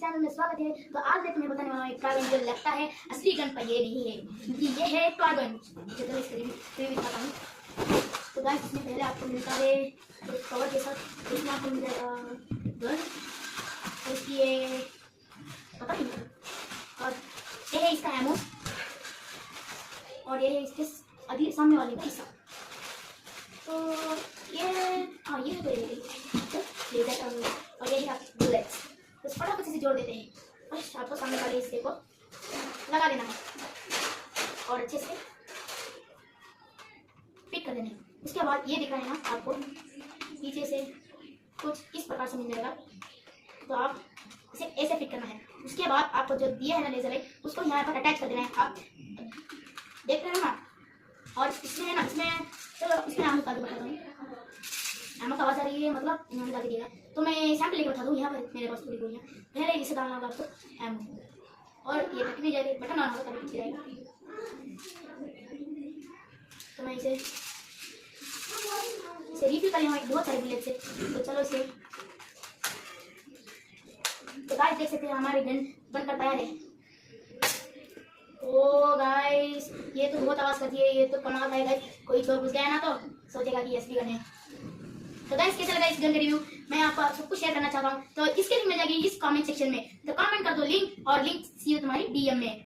Channel में स्वागत है। तो आज मैं तुम्हें बताने वाला हूँ एक टॉय गन जो लगता है असली गन पर ये नहीं है, क्योंकि ये है टॉय गन। चलो इसके रिव्यू दिखाता हूँ। तो गाइस इसमें पहले आपको मिलता है कवर के साथ, इसमें आपको मिल जाएगा गन और इसकी ये पता नहीं, और ये है इसका एमो, और ये है इसके अभी सामने वाले का हिस्सा। तो ये हाँ ये है और ये है बुलेट्स। तो फटाफट से जोड़ देते हैं। बस आपको सामने वाले हिस्से को लगा देना है और अच्छे से फिट कर देना है। उसके बाद ये दिख रहा है ना आपको पीछे से कुछ इस प्रकार से मिल जाएगा। तो आप इसे ऐसे फिट करना है। उसके बाद आपको जो दिया है ना लेजर लाइट, उसको यहाँ पर अटैच कर देना है। आप देख रहे हो ना, और इसमें है ना, इसमें आम का बताता हूँ। आम का आवाज़ आ रही है, मतलब इन्होंने डाल दिया। तो मैं सैंपल लेकर बता दूँ। यहाँ पर मेरे पास पूरी गोलियाँ पहले इसे डालना होगा आपको एमो, और ये कटने जाएगी, बटन ऑन होगा तभी जाएगा। तो मैं इसे रिफिल कर रहा बहुत सारे बुलेट से। तो चलो इसे, तो गाइस देख सकते हैं हमारी गन बनकर तैयार है। ओ गाइस ये तो बहुत आवाज करती है, ये तो कमाल है गाइस। कोई चोर घुस गया ना तो सोचेगा कि असली गन है। तो गाइस कैसा लगा इस गन का रिव्यू, मैं आपको सबको शेयर करना चाहता हूँ। तो इसके लिंक मिल जाएगी इस कमेंट सेक्शन में, तो कमेंट कर दो लिंक, और लिंक सीधे तुम्हारी डीएम में।